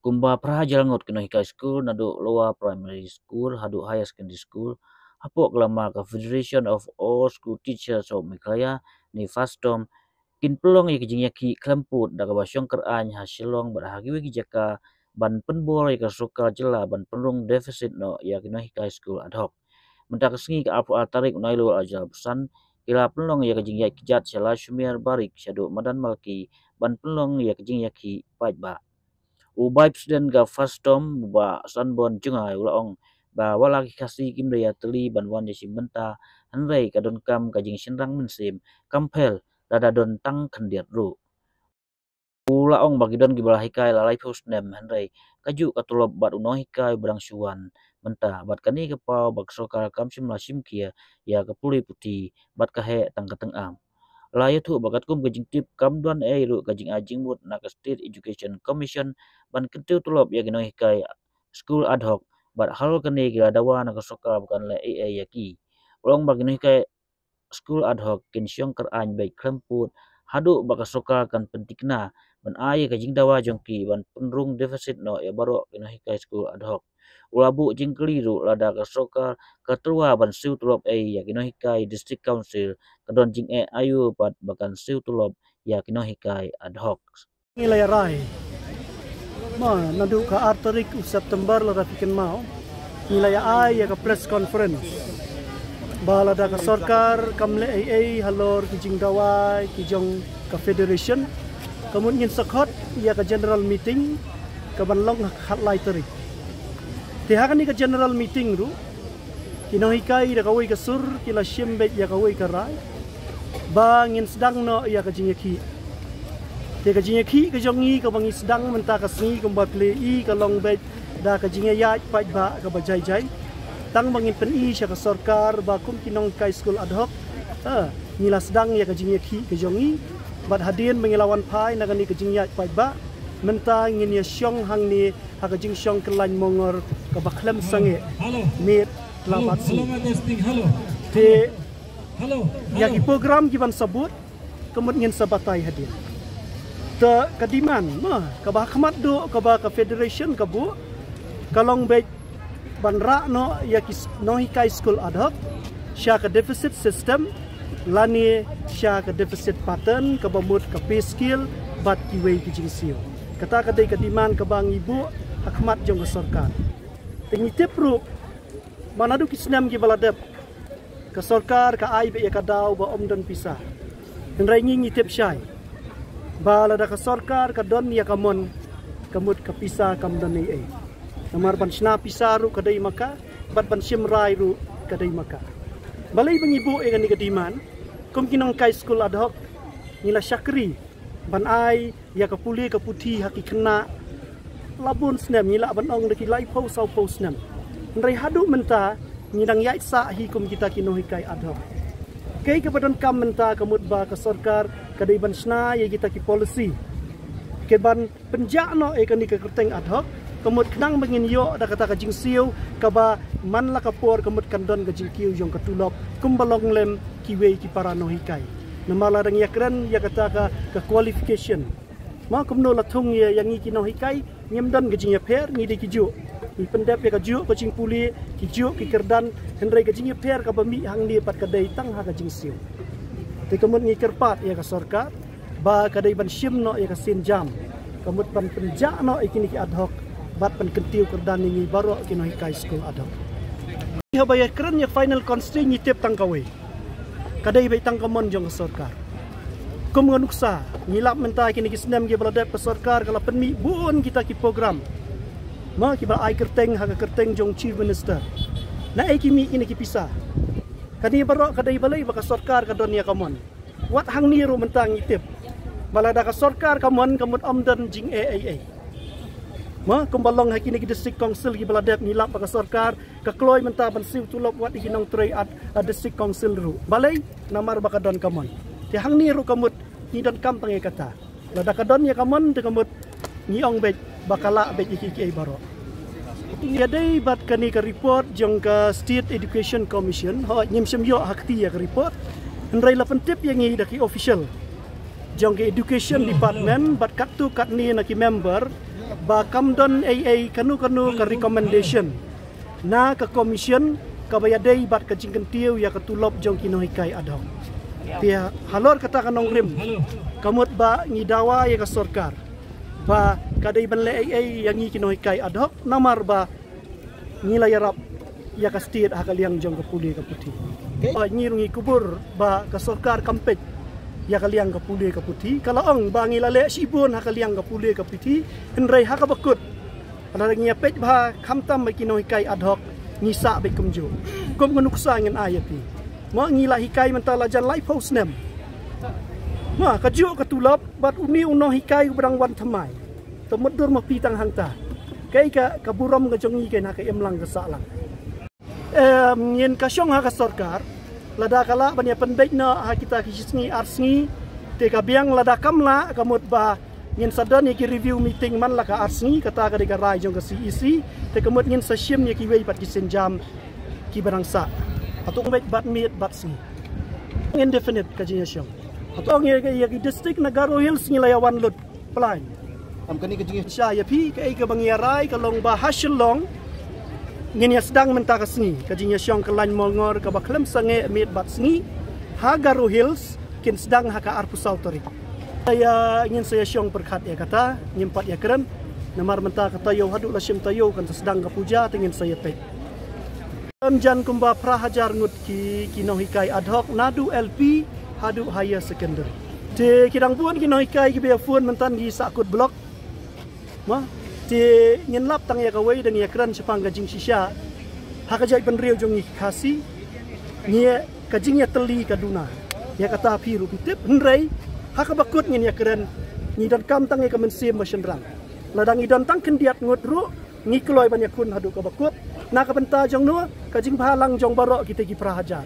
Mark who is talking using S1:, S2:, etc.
S1: Kumba prahajalangot kino high school nadu lower primary school hadu higher secondary school hapok lama ka Federation of All School Teachers of Meghalaya ni FASTOM kin pelong ya kijing yaki klemput daga basyong kerany hasilong barahagiwi kijaka ban penbor ya suka jela ban penrung defisit no ya kino high school ad hoc mentak sengi ka apu altarik unailu ajal pesan ila pelong ya kijing yaki kijat sela shumir barik syadu madan malki ban pelong ya kijing yaki paitba Ubai presiden ga FASTOM ba sanbon jungai ulaong ba walaki kasi kimdaya teli banwan jesi menta hanrei kadon kam kajing sinrang mensim kampel dada don tang kendiat ru ulaong bagi don gibalah hikai lalai pusnem hanrei kaju katulob bat uno hikai berang syuan menta bat kani kepau bak sokal kam simla simkia ya kepuli putih bat kahe tang ketengam Laya tu bagat kum kajing tip kam duan ru kajing ajing mut nak State Education Commission ban kentiu tulop ya gino hikai school ad hoc bat hal kene gila dawa nak soka bukan le yaki ulong bagino hikai school ad hoc kin syong kerany baik klemput hadu baka soka kan pentikna ban ai kajing dawa jongki ban penrung defisit no ya baro gino hikai school ad hoc ulabu jing keliru lada ka soka ketua ban siu tulop ya gino hikai district council kadon jing ayu pat bakan siu tulop ya gino hikai ad hoc
S2: Nilai rai, nandu ka artarik September la rapikan mau, nilai ai ya ka press conference, bala da ka sarkar kamle halor kijing dawai kijong ka federation, kemudian sakot ya ka general meeting, ka banlong hat lai tarik. Tihakan ni ka general meeting ru, kinohikai da kawai ka sur kila syembet ya kawai ka rai, bangin sedang no ya ka jingeki. Teka jinga ki ka jongi ka bangi sedang menta ka singi ka bakle i ka long bet da ka jinga ya pai ba ka bajai jai tang bangin pen i sya ka sarkar ba kum kinong kai school ad hoc nila sedang ya ka jinga ki ka jongi bat hadin mengilawan pai na ni ka jinga ya pai ba menta ngin ya syong hang ni ha ka jing syong kelany mongor ka baklem sange met labat si te ya ki program ki ban sabut kemudian sabatai hadir ta kadiman kabah khmat do kabah ka federation kabu kalong bet banra no ya kis no hikai school ad hoc sya ka deficit system lani sya ka deficit pattern kabamut ka pay skill bat kiwei kijing siu kata kadai kadiman kabang ibu khmat jong ka sarkar tingi tipru manadu kisnam ki baladep ka sarkar ka ai be ya ka daw ba omdon pisah henrai ngi tip syai bala da ka sarkar ka don ya kamon kamut ka pisa kam don ni namar ban sna pisaru kadai maka bat ban simrai ru kadai maka balai bangibu ni kadiman kum kinong kai school ad hoc nila syakri ban ai ya ka puli ka puti haki kena labun snem nila ban ong de ki lai pau sau pau snem nrai hadu menta nidang yai sa hi kum kita kinohi kai ad hoc kay kepadon kam menta kamut ba ka sarkar kadai ban sna ye kita ki policy ke ban penjakno kani ka kerteng ad hoc kamut knang bangin yo da kata ka jing siu ka ba man la ka por kamut kandon ka jing kiu jong ka tulop kumbalong lem kiwe ki para no hikai namala dang yakran ya kata ka qualification ma kumno la thung ye yang ki no hikai nyemdan ka jing ya pher ni de ki ju ni pendap ya ka ju ko jing puli ki ju ki kerdan hendrai ka jing ya pher ka bami hang ni pat ka dai tang ha ka jing siu te kamut ngi kerpat ya ka sarkar ba kadai ban sim no ya ka sin jam kamut pan penjak no ikini ki ad hoc bat pan kentiu kerdan ni baro ki no hikai school ad hoc ha bayar keren ya final constraint ni tip tang kawe kadai bai tang kamon jong ka sarkar kum nganuksa ngilap menta kini ki senam ki baladap ka sarkar kala penmi buon kita ki program ma ki ba ai kerteng ha ka kerteng jong chief minister na ai kimi ini ki pisah kani baro kadai balai baka sarkar ka don ya kamon wat hang ni ro mentang itip balada ka sarkar kamon kamut omdan jing ma kumbalong hakini ki district council ki baladap nilap baka sarkar ka kloy menta ban siu tulop wat ikinong tray at district council ru balai namar baka don kamon ti hang ni ro kamut ni don kam pangai kata lada ka don ya kamon de kamut ni ong bet bakala bet iki baro Yadai bat kani ka report jong ka State Education Commission ho nyimsem yo hakti ya ka report ndrai la pentip yang ngi daki official jong ka Education Department bat katu kat ni na ki member ba kamdon AA kanu ka recommendation na ka commission ka bayadai bat ka jingkan tiu ya ka tulop jong kinohikai ad hoc. Pia halor kata kanong rim kamut ba ngidawa ya ka sarkar ba kadai banle AA yang kinohikai ad hoc namar ba ngilayarap ya ka state hakaliang jong ka puli ka puti. Ngirungi kubur ba ka sarkar kampet ya kaliang ka puli ka puti kalau ang ba ngilale sibun hakaliang ka puli ka puti henrei ha ka bakut ada ngia pet ba khamtam ba kinohikai ad hoc ngisa be kumju kum ngunuksa ngin ayapi ma ngila hikai mentala jan lai post nem ma kaju katulap bat uni uno hikai berang wan thamai temudur ma pitang hangta kai ka kaburam ka jongi kai na ka emlang ka salang ngin ka syong ha ka sarkar lada kala banya pendek na ha kita kisni arsni te ka biang lada kamla kamut ba ngin sadan ki review meeting man la ka arsni kata ka de ka rai jong ka CEC te kamut ngin sa shim ki wei pat ki senjam ki barangsa atau ngai bat miet bat sni indefinite ka jinya syong atau ngai ki district Nagaro Hills ngilayawan lut plan
S3: am kani ka jinya
S2: sya ya pi ka ka bangiarai ka long ba hasilong ngin ya sedang menta ka sni ka jinya syong ka lan molngor ka ba klem sange miet bat sni ha Garo Hills kin sedang ha ka arpu sautori saya ingin saya syong perkat ya kata nyempat ya keren namar menta kata yo hadu lasim tayo kan sedang ka puja tingin saya pet jan kumba prahajar ngut ki kinohikai ad hoc nadu LP hadu higher secondary te kidang puan kinohikai ki be fuan mentan di sakut blok ma te nyenlap tang ya kawai dan ya keren sepang gajing sisya hakajai penriu jong kasi ngie kajing ya teli kaduna ya kata piru pitip henrei hakabakut ngin ya keren ni dan kam tang ya kemensim masenrang ladang idan tang kendiat ngudru ngi kloy banyak kun hadu kabakut na kabenta jong nu kajing phalang jong barok kita ki prahajar